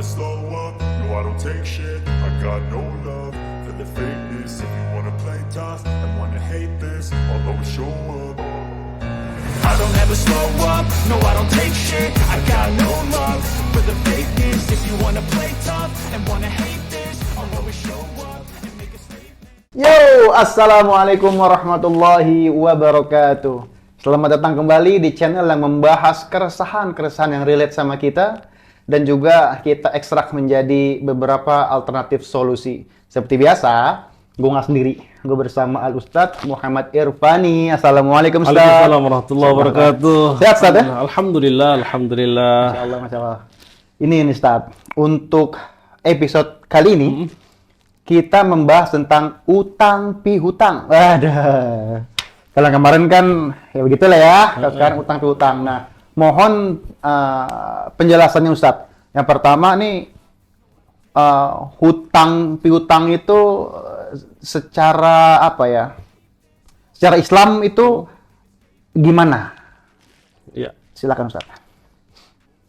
slow up, no I don't take shit. I got no love for the fakeness. If you wanna play tough and wanna hate this, I'll always show up. I don't ever slow up, no I don't take shit. I got no love for the fakeness. If you wanna play tough and wanna hate this, I'll always show up and make a statement. Yo, assalamualaikum warahmatullahi wabarakatuh. Selamat datang kembali di channel yang membahas keresahan-keresahan yang relate sama kita dan juga kita ekstrak menjadi beberapa alternatif solusi. Seperti biasa, gue nggak sendiri. Gue bersama Al-Ustadz Muhammad Irfani. Assalamualaikum, Ustadz. Waalaikumsalam warahmatullahi wabarakatuh. Sehat, Ustadz, ya? Alhamdulillah, alhamdulillah. Masya Allah. Ini Ustadz, untuk episode kali ini, kita membahas tentang utang pihutang. Waduh. Kalau kemarin kan, ya begitulah ya. Sekarang utang pihutang. Nah, mohon penjelasannya Ustadz. Yang pertama nih, hutang piutang itu secara apa ya? Secara Islam itu gimana? Ya. Silakan Ustadz.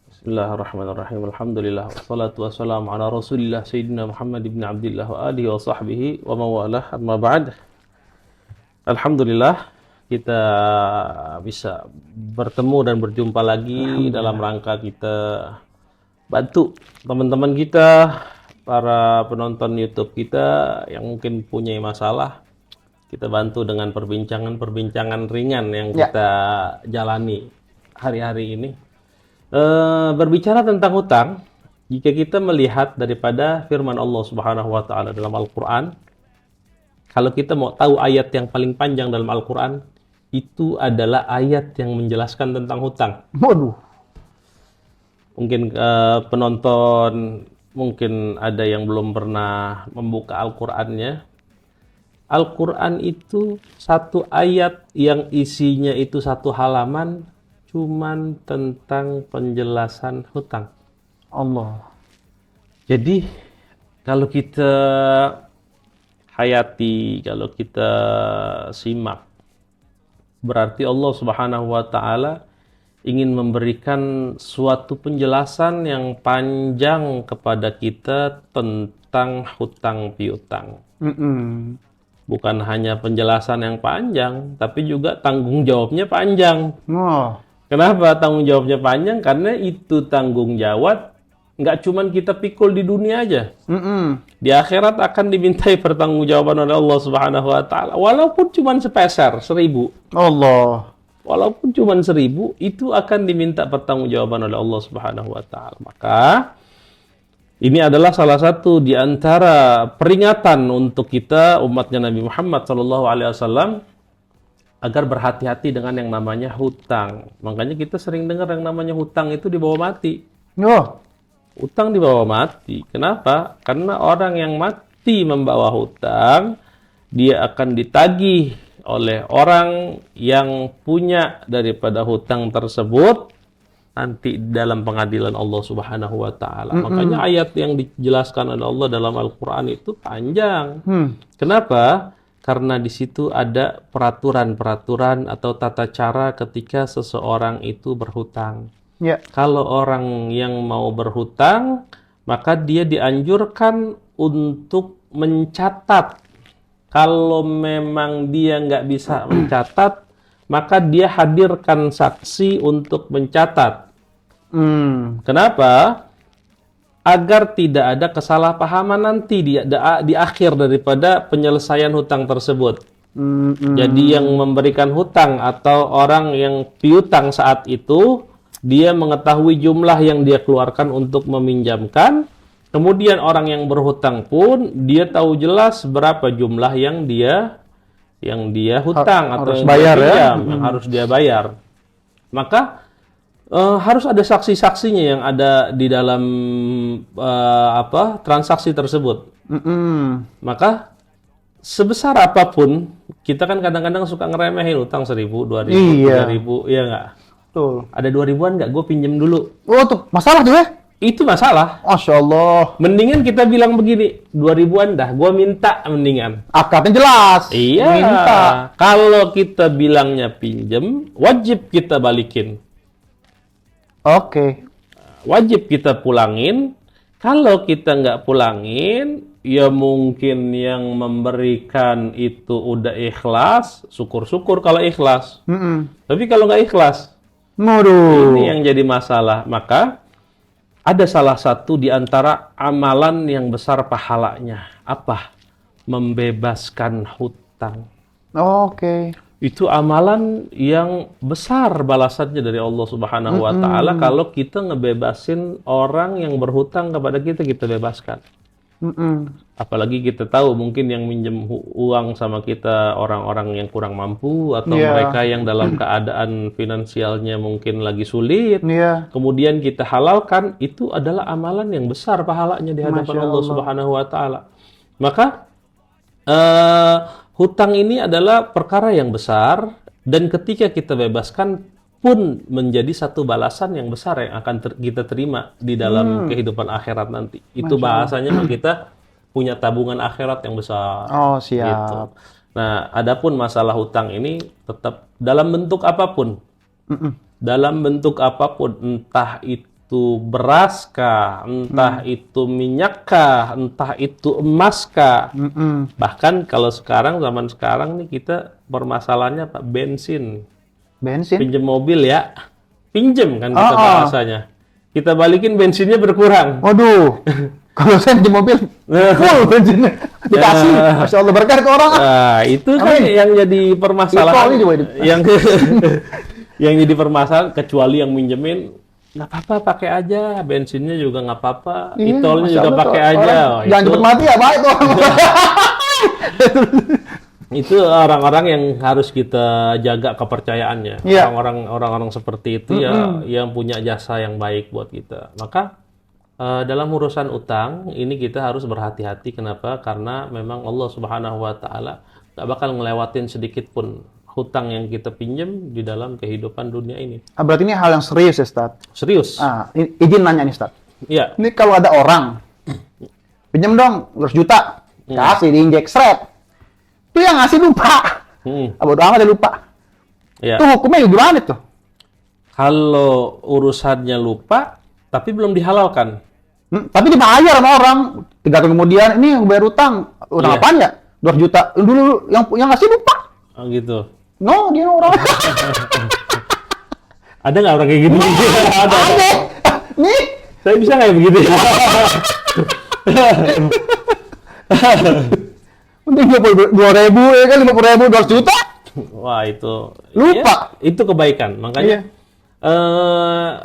Bismillahirrahmanirrahim. Alhamdulillah. Wassalatu wassalamu ala Rasulillah Sayyidina Muhammad ibn Abdillah wa alihi wa sahbihi wa mawalah. Amma ba'd. Alhamdulillah kita bisa bertemu dan berjumpa lagi dalam rangka kita bantu teman-teman kita, para penonton YouTube kita yang mungkin punya masalah. Kita bantu dengan perbincangan ringan yang kita jalani hari-hari ini. Berbicara tentang hutang, jika kita melihat daripada firman Allah Subhanahu wa taala dalam Al-Qur'an, kalau kita mau tahu ayat yang paling panjang dalam Al-Qur'an, itu adalah ayat yang menjelaskan tentang hutang. Waduh. Mungkin penonton mungkin ada yang belum pernah membuka Al-Qur'annya. Al-Qur'an itu satu ayat yang isinya itu satu halaman cuman tentang penjelasan hutang. Allah. Jadi kalau kita hayati, kalau kita simak, berarti Allah Subhanahu wa taala ingin memberikan suatu penjelasan yang panjang kepada kita tentang hutang piutang. Bukan hanya penjelasan yang panjang, tapi juga tanggung jawabnya panjang. Kenapa tanggung jawabnya panjang? Karena itu tanggung jawab nggak cuman kita pikul di dunia aja. Di akhirat akan dimintai pertanggungjawaban oleh Allah Subhanahu wa taala. Walaupun cuman sepeser, 1000. Allah. Walaupun cuman 1000, itu akan diminta pertanggungjawaban oleh Allah Subhanahu wa taala. Maka ini adalah salah satu di antara peringatan untuk kita umatnya Nabi Muhammad SAW agar berhati-hati dengan yang namanya hutang. Makanya kita sering dengar yang namanya hutang itu dibawa mati. Hutang dibawa mati. Kenapa? Karena orang yang mati membawa hutang, dia akan ditagih oleh orang yang punya daripada hutang tersebut nanti dalam pengadilan Allah Subhanahu wa taala. Makanya ayat yang dijelaskan oleh Allah dalam Al-Qur'an itu panjang. Kenapa? Karena di situ ada peraturan-peraturan atau tata cara ketika seseorang itu berhutang. Kalau orang yang mau berhutang, maka dia dianjurkan untuk mencatat. Kalau memang dia nggak bisa mencatat, maka dia hadirkan saksi untuk mencatat. Kenapa? Agar tidak ada kesalahpahaman nanti di akhir daripada penyelesaian hutang tersebut. Jadi yang memberikan hutang atau orang yang piutang saat itu, dia mengetahui jumlah yang dia keluarkan untuk meminjamkan. Kemudian orang yang berhutang pun dia tahu jelas berapa jumlah yang dia hutang atau harus yang bayar, dia pinjam, yang harus dia bayar. Maka harus ada saksi-saksinya yang ada di dalam transaksi tersebut. Maka sebesar apapun, kita kan kadang-kadang suka ngeremehin utang 1000, 2000, 3000, iya nggak? Betul. Ada 2000-an nggak? Gue pinjem dulu. Oh, tuh masalah tuh ya? Itu masalah. Masya Allah. Mendingan kita bilang begini, 2000-an dah, gue minta mendingan. Akadnya jelas. Iya. Minta. Kalau kita bilangnya pinjem, wajib kita balikin. Oke. Wajib kita pulangin. Kalau kita nggak pulangin, ya mungkin yang memberikan itu udah ikhlas, syukur-syukur kalau ikhlas. Tapi kalau nggak ikhlas, Waduh. ini yang jadi masalah. Maka ada salah satu di antara amalan yang besar pahalanya. Apa? Membebaskan hutang. Oke. Itu amalan yang besar balasannya dari Allah Subhanahu wa taala kalau kita ngebebasin orang yang berhutang kepada kita, kita bebaskan. Apalagi kita tahu mungkin yang minjem uang sama kita orang-orang yang kurang mampu atau mereka yang dalam keadaan finansialnya mungkin lagi sulit. Kemudian kita halalkan, itu adalah amalan yang besar pahalanya di hadapan Allah Subhanahu wa taala. Maka hutang ini adalah perkara yang besar, dan ketika kita bebaskan pun menjadi satu balasan yang besar yang akan kita terima di dalam kehidupan akhirat nanti. Itu bahasanya kita punya tabungan akhirat yang besar. Oh, siap. Gitu. Nah, adapun masalah hutang ini tetap dalam bentuk apapun. Dalam bentuk apapun, entah itu beras kah, entah itu minyak kah, entah itu emas kah. Bahkan kalau sekarang, zaman sekarang nih kita permasalahannya Pak, bensin. Pinjem mobil ya. Pinjem kan kita bahasanya. Kita balikin bensinnya berkurang. Waduh. Kalau saya pinjem mobil full bensinnya dikasih. Masya Allah, berkah ke orang. Nah, itu kan yang jadi permasalahan. Yang jadi permasalahan, kecuali yang minjemin nggak apa-apa, pakai aja, bensinnya juga nggak apa-apa, e-tolnya juga pakai aja. Jangan cepet mati ya, Pak, itu. Itu orang-orang yang harus kita jaga kepercayaannya. Orang-orang seperti itu ya yang punya jasa yang baik buat kita. Maka dalam urusan utang ini kita harus berhati-hati. Kenapa? Karena memang Allah Subhanahu wa taala nggak bakal ngelewatin sedikit pun hutang yang kita pinjam di dalam kehidupan dunia ini. Berarti ini hal yang serius ya, Ustaz? Serius. Izin nanya nih, Ustaz. Iya. Ini kalau ada orang pinjam dong 200 juta, kasih diinjek seret. Itu yang ngasih lupa. Bodo amat dia lupa. Ya. Itu hukumnya gimana tuh? Kalau urusannya lupa tapi belum dihalalkan. Tapi dibayar sama orang. 3 tahun kemudian, ini yang bayar utang. Utang apaan ya? 200 juta. Dulu yang ngasih lupa. Oh gitu. No, dia orang. Ada nggak orang kayak gini? Ada. Nih. Saya bisa nggak ya begitu? Mending 2.000 ya kan, 50.000, 200 juta. Wah, itu. Lupa. Ya, itu kebaikan. Makanya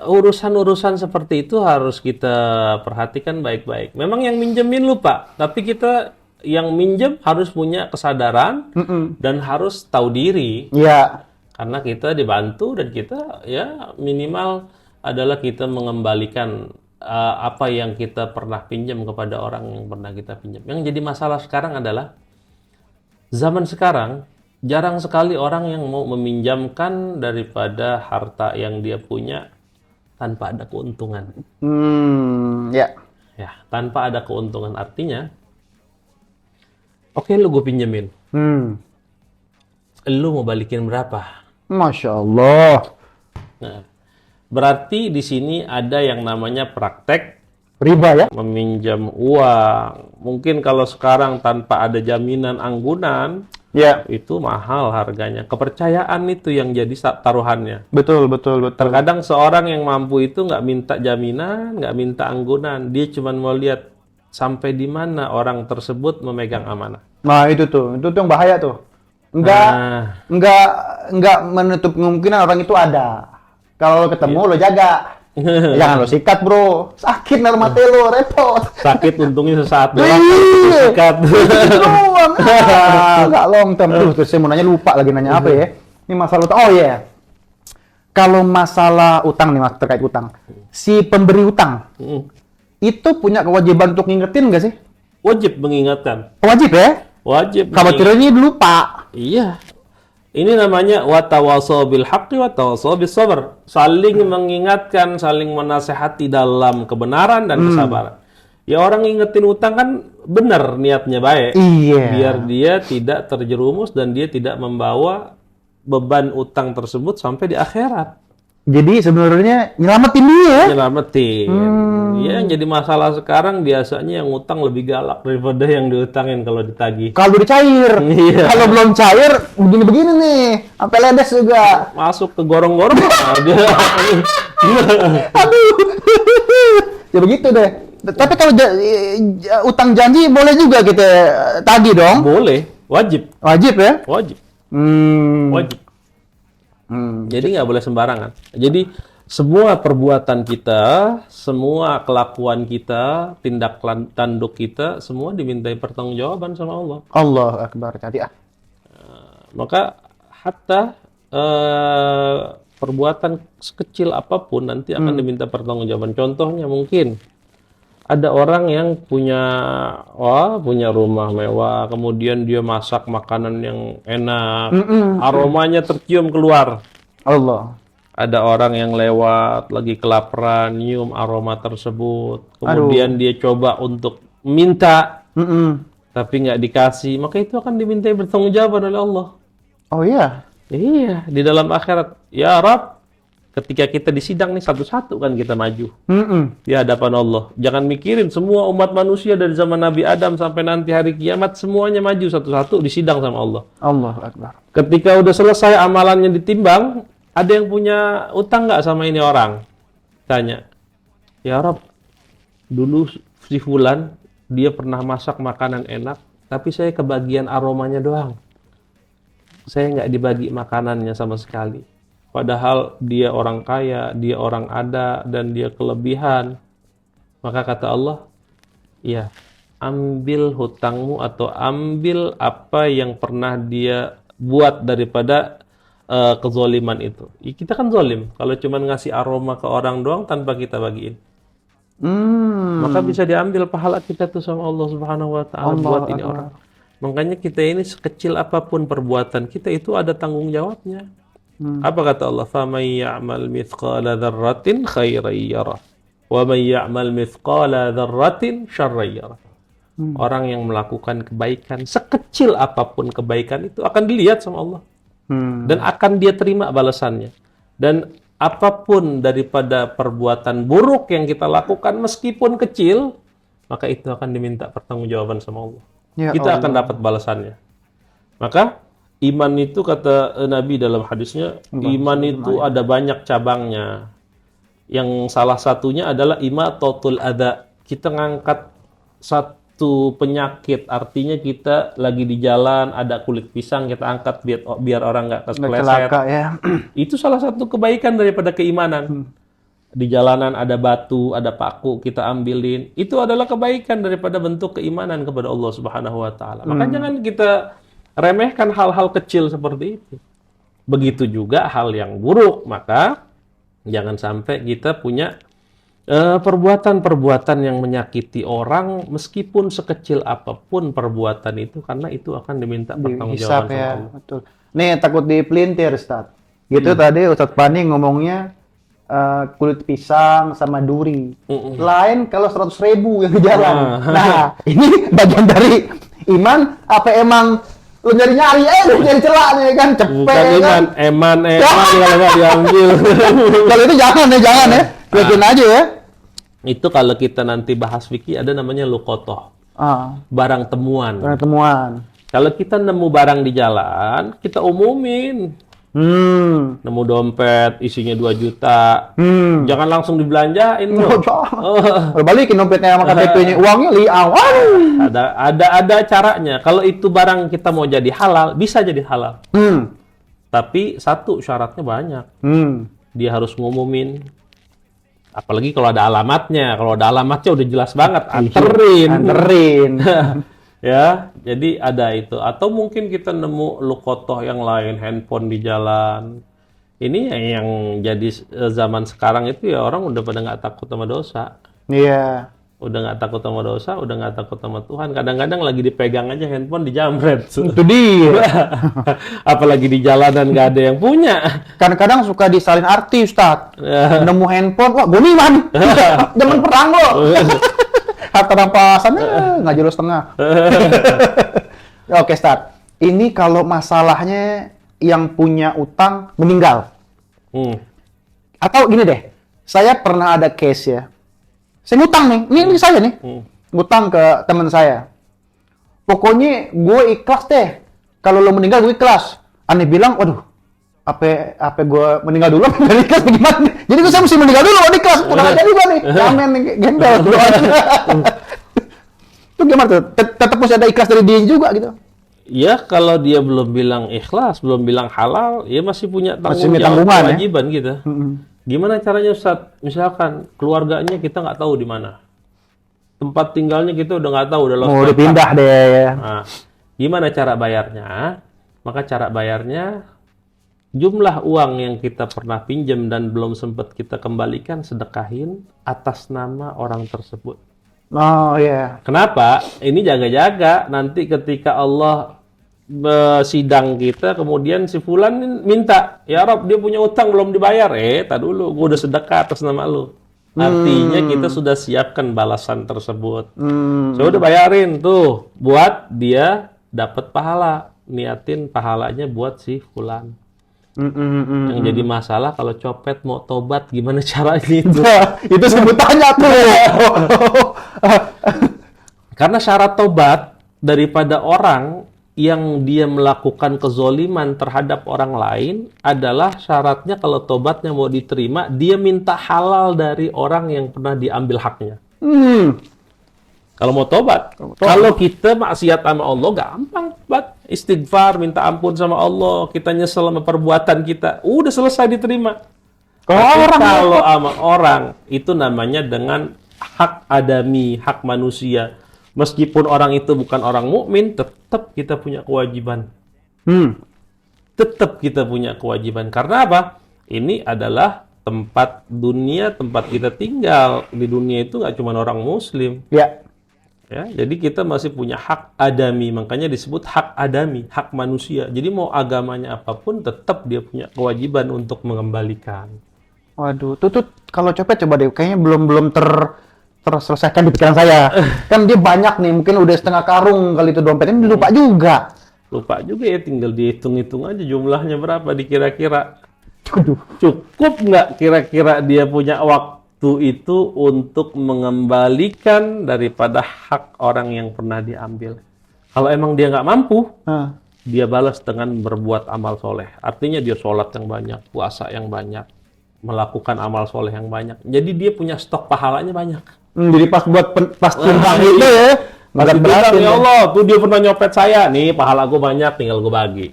urusan-urusan seperti itu harus kita perhatikan baik-baik. Memang yang minjemin lupa, tapi kita yang minjem harus punya kesadaran dan harus tahu diri. Iya. Karena kita dibantu dan kita ya minimal adalah kita mengembalikan apa yang kita pernah pinjam kepada orang yang pernah kita pinjam. Yang jadi masalah sekarang adalah zaman sekarang jarang sekali orang yang mau meminjamkan daripada harta yang dia punya tanpa ada keuntungan. Ya. Ya, tanpa ada keuntungan artinya oke, lu gue pinjemin. Lu mau balikin berapa? Masya Allah. Nah, berarti di sini ada yang namanya praktek riba ya? Meminjam uang. Mungkin kalau sekarang tanpa ada jaminan anggunan, ya itu mahal harganya. Kepercayaan itu yang jadi taruhannya. Betul. Terkadang seorang yang mampu itu nggak minta jaminan, nggak minta anggunan. Dia cuma mau lihat sampai di mana orang tersebut memegang amanah. Nah, itu yang bahaya tuh. Enggak menutup kemungkinan orang itu ada. Kalau lo ketemu lo jaga. Jangan lo sikat, Bro. Sakit mata lo, repot. Sakit untungnya sesaat doang. Sikat. Doang. Enggak long term. Terus saya mau nanya, lupa lagi nanya apa ya? Ini masalah utang. Oh iya. Kalau masalah utang nih, Mas, terkait utang. Si pemberi utang itu punya kewajiban untuk ngingetin nggak sih? Wajib mengingatkan. Wajib ya? Wajib. Khawatirnya lupa. Iya. Ini namanya watawasau bil haqqi watawasau bis sabr. Saling mengingatkan, saling menasehati dalam kebenaran dan kesabaran. Ya orang ngingetin utang kan benar niatnya baik. Iya. Biar dia tidak terjerumus dan dia tidak membawa beban utang tersebut sampai di akhirat. Jadi sebenarnya nyelamatin dia ya? Nyelamatin. Ya, yang jadi masalah sekarang biasanya yang utang lebih galak daripada yang diutangin kalau ditagih. Kalau udah cair. Iya. Kalau belum cair, begini-begini nih. Sampai ledes juga. Masuk ke gorong-gorong, dia. Aduh. Ya begitu deh. Tapi kalau utang janji boleh juga kita tagih dong? Boleh, wajib. Wajib ya? Wajib. Hmm. Wajib. Jadi nggak boleh sembarangan. Jadi semua perbuatan kita, semua kelakuan kita, tindak tanduk kita, semua dimintai pertanggungjawaban sama Allah. Allah Akbar. Tadi Maka hatta perbuatan sekecil apapun nanti akan diminta pertanggungjawaban. Contohnya mungkin ada orang yang punya rumah mewah, kemudian dia masak makanan yang enak, aromanya tercium keluar. Allah. Ada orang yang lewat lagi kelaparan, nyium aroma tersebut, kemudian dia coba untuk minta, tapi nggak dikasih, maka itu akan dimintai pertanggungjawaban oleh Allah. Oh iya. Iya, di dalam akhirat, ya Rabb. Ketika kita disidang nih satu-satu kan kita maju di hadapan Allah. Jangan mikirin semua umat manusia dari zaman Nabi Adam sampai nanti hari kiamat semuanya maju satu-satu disidang sama Allah. Allah Akbar. Ketika udah selesai amalannya ditimbang, ada yang punya utang nggak sama ini orang? Tanya, ya Rob, dulu si Fulan dia pernah masak makanan enak, tapi saya kebagian aromanya doang. Saya nggak dibagi makanannya sama sekali. Padahal dia orang kaya, dia orang ada, dan dia kelebihan. Maka kata Allah, ya, ambil hutangmu atau ambil apa yang pernah dia buat daripada kezoliman itu. Kita kan zolim. Kalau cuma ngasih aroma ke orang doang tanpa kita bagiin. Maka bisa diambil pahala kita tuh sama Allah Subhanahu wa Ta'ala buat ini orang. Makanya kita ini sekecil apapun perbuatan kita itu ada tanggung jawabnya. Apa kata Allah? فَمَنْ يَعْمَلْ مِثْقَالَ ذَرَّةٍ خَيْرًا يَرَهُ وَمَنْ يَعْمَلْ مِثْقَالَ ذَرَّةٍ شَرًّا يَرَهُ. Orang yang melakukan kebaikan, sekecil apapun kebaikan itu akan dilihat sama Allah. Dan akan dia terima balasannya. Dan apapun daripada perbuatan buruk yang kita lakukan meskipun kecil, maka itu akan diminta pertanggungjawaban sama Allah. Ya Kita Allah. akan dapat balasannya. Maka iman itu kata Nabi dalam hadisnya, iman itu ada banyak cabangnya. Yang salah satunya adalah imatatul adza. Kita ngangkat satu penyakit, artinya kita lagi di jalan ada kulit pisang kita angkat biar orang nggak kepleset. Celaka ya. Itu salah satu kebaikan daripada keimanan. Di jalanan ada batu, ada paku, kita ambilin. Itu adalah kebaikan daripada bentuk keimanan kepada Allah Subhanahu wa Ta'ala. Maka jangan kita remehkan hal-hal kecil seperti itu. Begitu juga hal yang buruk, maka jangan sampai kita punya perbuatan-perbuatan yang menyakiti orang meskipun sekecil apapun perbuatan itu, karena itu akan diminta pertanggungjawaban sama ya. Allah. Betul. Nih takut dipelintir, Ustaz. Gitu tadi Ustaz Pani ngomongnya kulit pisang sama duri. Lain kalau 100.000 yang di jalan. Nah, ini bagian dari iman apa emang lu nyari-nyari nyari celak nih kan, cepet Bukan kan. eman kalau nggak diambil. Kalau itu jangan ya. Yakin aja ya. Itu kalau kita nanti bahas fikih ada namanya luqotoh. Barang temuan. Pertemuan. Kalau kita nemu barang di jalan, kita umumin. Nemu dompet isinya 2 juta. Jangan langsung dibelanjain, bro. Balikin dompetnya sama KTP-nya, uangnya liang. Ada caranya. Kalau itu barang kita mau jadi halal, bisa jadi halal. Tapi satu syaratnya banyak. Dia harus ngumumin. Apalagi kalau ada alamatnya. Kalau ada alamatnya udah jelas banget. Anterin. Ya, jadi ada itu. Atau mungkin kita nemu lukotoh yang lain, handphone di jalan. Ini yang jadi zaman sekarang itu ya orang udah pada nggak takut sama dosa. Iya. Udah nggak takut sama dosa, udah nggak takut sama Tuhan. Kadang-kadang lagi dipegang aja handphone dijamret. Itu dia. Apalagi di jalanan nggak ada yang punya. Kadang-kadang suka disalin arti, Ustaz. Nemu handphone, wah gue nih man. Zaman perang lo. Harta rampasan nggak jelas setengah. Oke, Ustaz. Ini kalau masalahnya yang punya utang meninggal. Atau gini deh, saya pernah ada case ya. Saya ngutang nih, ini saya nih. Ngutang ke teman saya. Pokoknya gue ikhlas deh. Kalau lo meninggal gue ikhlas. Aneh bilang, waduh, apa gue meninggal dulu apa ikhlas gimana? Jadi saya mesti meninggal dulu, ikhlas. Udah nggak jadi gue nih. Ramen nih, gembel. Itu gimana tuh? Tetap mesti ada ikhlas dari dia juga gitu. Ya kalau dia belum bilang ikhlas, belum bilang halal, ya masih punya tanggung jawab, tanggungan, kewajiban gitu. Gimana caranya Ustaz? Misalkan keluarganya kita nggak tahu di mana. Tempat tinggalnya kita udah nggak tahu, udah lost Udah pindah deh ya. Nah, gimana cara bayarnya? Maka cara bayarnya jumlah uang yang kita pernah pinjam dan belum sempat kita kembalikan sedekahin atas nama orang tersebut. Oh iya. Kenapa? Ini jaga-jaga nanti ketika Allah sidang kita, kemudian si fulan minta, ya Rob dia punya utang belum dibayar. Tak dulu, gua udah sedekah atas nama lu. Artinya kita sudah siapkan balasan tersebut. Saya udah bayarin tuh buat dia dapat pahala. Niatin pahalanya buat si fulan. Yang jadi masalah kalau copet mau tobat gimana caranya itu? Itu sebutannya tuh. Karena syarat tobat daripada orang yang dia melakukan kezoliman terhadap orang lain adalah syaratnya kalau tobatnya mau diterima, dia minta halal dari orang yang pernah diambil haknya. Kalau mau tobat. Kalau kita maksiat sama Allah, gampang banget. Istighfar, minta ampun sama Allah, kita nyesel sama perbuatan kita, udah selesai diterima. Kalau sama orang, itu namanya dengan hak adami, hak manusia. Meskipun orang itu bukan orang mukmin, tetap kita punya kewajiban. Tetap kita punya kewajiban. Karena apa? Ini adalah tempat dunia, tempat kita tinggal. Di dunia itu nggak cuma orang muslim. Ya, jadi kita masih punya hak adami, makanya disebut hak adami, hak manusia. Jadi mau agamanya apapun, tetap dia punya kewajiban untuk mengembalikan. Waduh, tuh kalau copet coba deh, kayaknya belum terselesaikan di pikiran saya. Kan dia banyak nih, mungkin udah setengah karung kali itu dompetnya, lupa juga. Lupa juga ya, tinggal dihitung-hitung aja jumlahnya berapa dikira-kira. Cukup nggak kira-kira dia punya waktu itu untuk mengembalikan daripada hak orang yang pernah diambil. Kalau emang dia nggak mampu, dia balas dengan berbuat amal soleh. Artinya dia sholat yang banyak, puasa yang banyak, melakukan amal soleh yang banyak. Jadi dia punya stok pahalanya banyak. Jadi pas timbang itu ya, Masih bilang, ya Allah, tuh dia pernah nyopet saya, nih pahala gue banyak, tinggal gue bagi.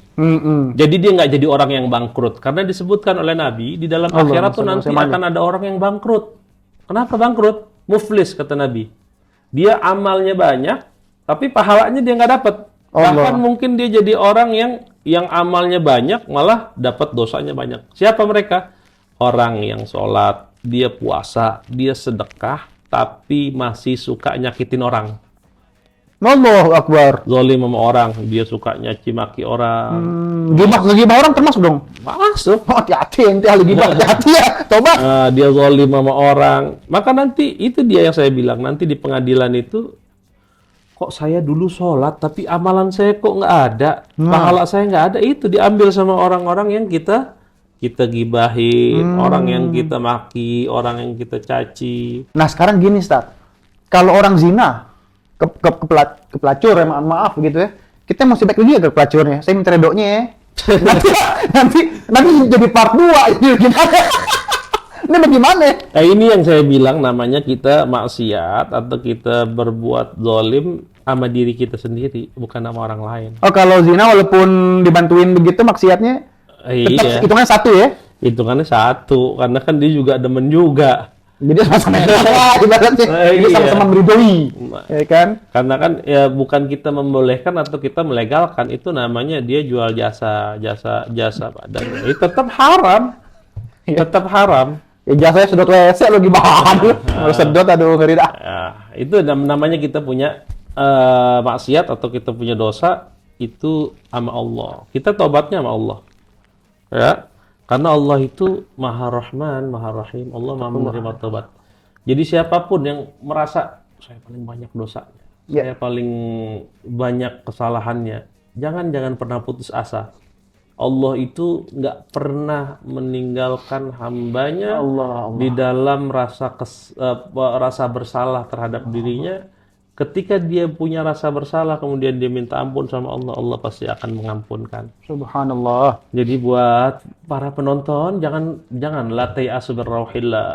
Jadi dia nggak jadi orang yang bangkrut. Karena disebutkan oleh Nabi, di dalam akhirat tuh nanti akan ada orang yang bangkrut. Kenapa bangkrut? Muflis, kata Nabi. Dia amalnya banyak, tapi pahalanya dia nggak dapat. Bahkan mungkin dia jadi orang yang amalnya banyak, malah dapat dosanya banyak. Siapa mereka? Orang yang sholat, dia puasa, dia sedekah, tapi masih suka nyakitin orang. Allahu Akbar. Zolim sama orang, dia suka nyaci maki orang. Gibah orang termasuk dong? Masuk. Hati-hati, ente ahli gibah, hati-hati ya, coba. Dia zolim sama orang. Maka nanti, itu dia yang saya bilang, nanti di pengadilan itu, kok saya dulu sholat, tapi amalan saya kok nggak ada, pahala saya nggak ada, itu diambil sama orang-orang yang kita gibahin, orang yang kita maki, orang yang kita caci. Nah sekarang gini, Ustaz. Kalau orang zina, ke pelacur ya, maaf gitu ya, kita masih baik lagi ya ke pelacurnya. Saya minta redoknya ya. nanti jadi part 2 ini gimana? Ini bagaimana? Ini yang saya bilang namanya kita maksiat atau kita berbuat zalim sama diri kita sendiri, bukan sama orang lain. Oh, kalau zina walaupun dibantuin begitu maksiatnya tetap hitungannya satu ya? Hitungannya satu, karena kan dia juga demen juga. Jadi sama-sama ibaratnya. Jadi sama-sama meridoi, ya kan? Karena kan ya bukan kita membolehkan atau kita melegalkan, itu namanya dia jual jasa padanya. Itu tetap haram. Tetap haram. Ya jasanya sedot WC lo gimana? Harus sedot, aduh ngeri dah. Ya, itu namanya kita punya maksiat atau kita punya dosa itu sama Allah. Kita tobatnya sama Allah. Ya. Karena Allah itu Maha Rahman, Maha Rahim. Allah Maha menerima tobat. Jadi siapapun yang merasa saya paling banyak dosanya, saya paling banyak kesalahannya, jangan pernah putus asa. Allah itu nggak pernah meninggalkan hambanya Allah. di dalam rasa bersalah terhadap dirinya. Ketika dia punya rasa bersalah, kemudian dia minta ampun sama Allah, Allah pasti akan mengampunkan. Subhanallah. Jadi buat para penonton, jangan la tai'asu min rauhillah,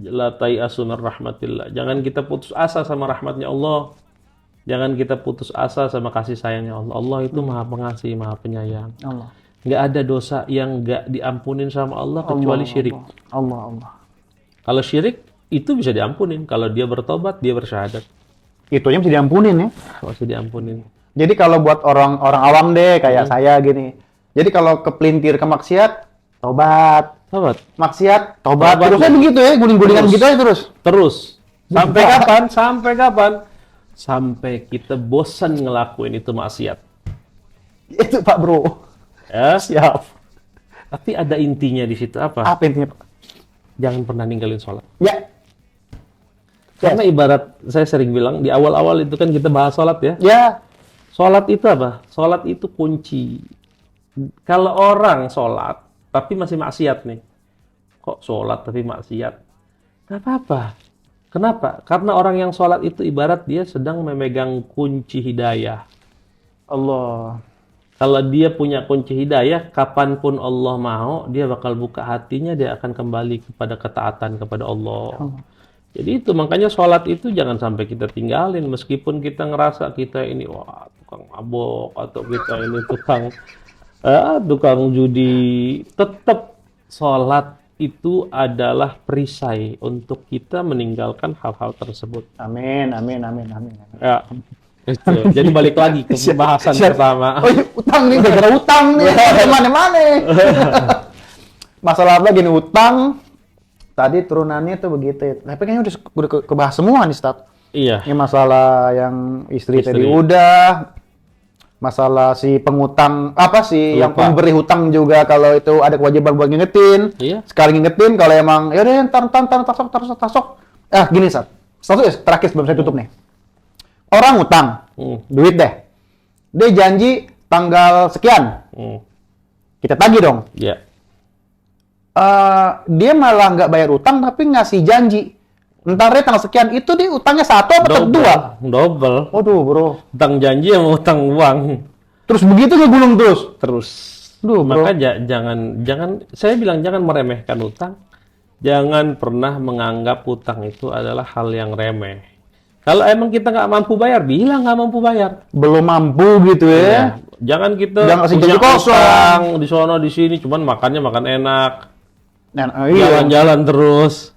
la tai'asu min rahmatillah. Jangan kita putus asa sama rahmatnya Allah. Jangan kita putus asa sama kasih sayangnya Allah. Allah itu Maha Pengasih, Maha Penyayang. Allah. Nggak ada dosa yang nggak diampunin sama Allah kecuali syirik. Allah. Kalau syirik itu bisa diampunin. Kalau dia bertobat, dia bersyahadat, Itunya bisa diampunin ya. masih diampunin. Jadi kalau buat orang-orang awam deh kayak saya gini. Jadi kalau kepelintir ke maksiat, tobat. Tobat. Maksiat, tobat. Tobat. Terusnya begitu ya, guling-gulingan Terus. gitu aja terus. Terus. Sampai kapan? Sampai kapan? Sampai kita bosan ngelakuin itu maksiat. Itu Pak Bro. Ya. Siap. Tapi ada intinya di situ apa? Apa intinya Pak? Jangan pernah ninggalin sholat. Ya. Karena ibarat saya sering bilang di awal-awal itu kan kita bahas sholat ya. Ya. Sholat itu apa? Sholat itu kunci. Kalau orang sholat tapi masih maksiat nih, kok sholat tapi maksiat? Gak apa-apa. Kenapa? Karena orang yang sholat itu ibarat dia sedang memegang kunci hidayah. Allah. Kalau dia punya kunci hidayah, kapanpun Allah mau, dia bakal buka hatinya, dia akan kembali kepada ketaatan kepada Allah. Jadi itu makanya sholat itu jangan sampai kita tinggalin, meskipun kita ngerasa kita ini wah tukang mabok atau kita ini tukang judi, tetap sholat itu adalah perisai untuk kita meninggalkan hal-hal tersebut. Amin. Ya, itu. Jadi balik lagi ke pembahasan pertama. Oh, iya, utang nih, gara-gara utang nih. Mana-mana. Masalah apa gini, utang. Tadi turunannya tuh begitu. Tapi kayaknya udah kebahas semua nih, Ustaz. Iya. Ini masalah yang istri tadi Istri. udah. Masalah si pengutang, apa sih, yang Lupa. pemberi hutang juga kalau itu ada kewajiban buat ngingetin. Iya. Sekali ngingetin, kalau emang, yaudah ntar, tasok. Gini, Ustaz. Satu terakhir sebelum saya tutup nih. Orang utang, duit deh. Dia janji tanggal sekian, kita tagih dong. Iya. Dia malah nggak bayar utang tapi ngasih janji. Ntar deh tanggal sekian, itu dia utangnya satu atau dua? Double. Waduh bro. Utang janji sama utang uang. Terus begitu dia gulung terus. Terus. Duh, bro. Maka jangan saya bilang jangan meremehkan utang. Jangan pernah menganggap utang itu adalah hal yang remeh. Kalau emang kita nggak mampu bayar, bilang nggak mampu bayar. Belum mampu gitu ya. Jangan kita Jangan kasih punya janji kosong. utang di sono di sini, cuman makannya makan enak, Nah, iya. jalan-jalan terus.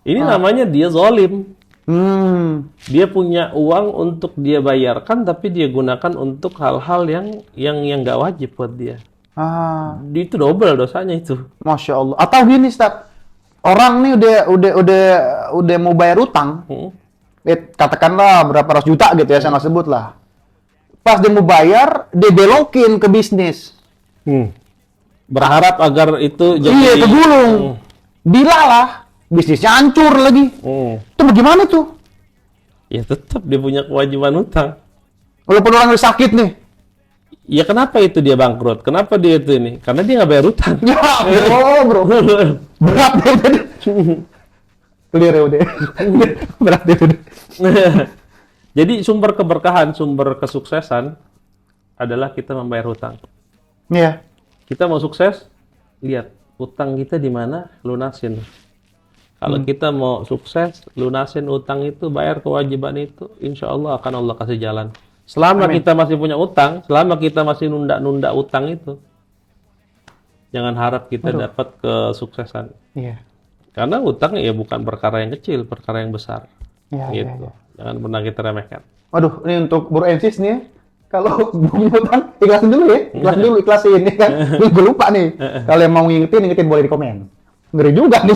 Ini namanya dia zalim. Dia punya uang untuk dia bayarkan, tapi dia gunakan untuk hal-hal yang nggak wajib buat dia. Itu double dosanya itu. Masya Allah. Atau gini, Ustaz. Orang nih udah mau bayar utang. Katakanlah berapa ratus juta gitu ya, saya nggak sebut lah. Pas dia mau bayar, dia belokin ke bisnis. Berharap agar itu jadi Iya, kegulung. Dilalah, bisnisnya hancur lagi. Itu bagaimana tuh? Ya tetap dia punya kewajiban utang. Walaupun orang udah sakit nih. Ya kenapa itu dia bangkrut? Kenapa dia itu ini? Karena dia nggak bayar utang. Ya, bro. Berat deh. Clear ya udah. Berat deh udah. Jadi sumber keberkahan, sumber kesuksesan adalah kita membayar hutang. Iya. Kita mau sukses, lihat utang kita di mana, lunasin. Kalau kita mau sukses, lunasin utang itu, bayar kewajiban itu, insya Allah akan Allah kasih jalan. Selama kita masih punya utang, selama kita masih nunda-nunda utang itu, jangan harap kita dapat kesuksesan. Iya. Karena utang ya bukan perkara yang kecil, perkara yang besar. Iya, Gitu. Jangan pernah kita remehkan. Waduh, ini untuk Bro Ensis nih. Kalau punya utang, ikhlasin dulu ya. Ikhlasin ya kan. Gue lupa nih. Kalau yang mau ngingetin boleh di komen. Ngeri juga nih,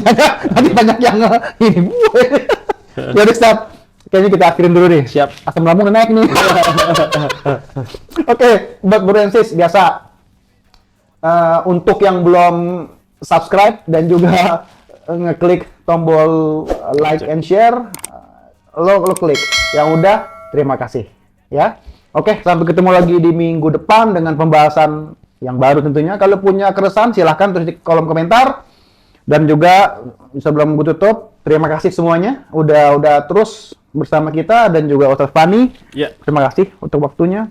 nanti banyak yang ini gue. Ya udah, Ustaz. Kayaknya kita akhirin dulu nih. Siap. Asam lambung udah naik nih. Oke, buat Bro Ensis, biasa. Untuk yang belum subscribe dan juga ngeklik tombol like and share, lo klik. Yang udah, terima kasih. Ya. Oke, sampai ketemu lagi di minggu depan dengan pembahasan yang baru tentunya. Kalau punya keresahan silahkan tulis di kolom komentar. Dan juga sebelum gue tutup, terima kasih semuanya udah terus bersama kita dan juga Ustaz Fani. Ya. Terima kasih untuk waktunya.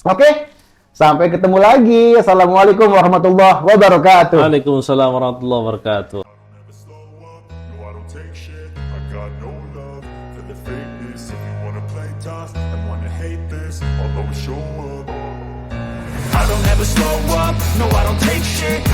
Oke, sampai ketemu lagi. Assalamualaikum warahmatullahi wabarakatuh. Waalaikumsalam warahmatullahi wabarakatuh. Never slow up, no I don't take shit. I got no love for the fakeness. If you wanna play tough and wanna hate this, I'll always show up. I don't ever slow up, no I don't take shit.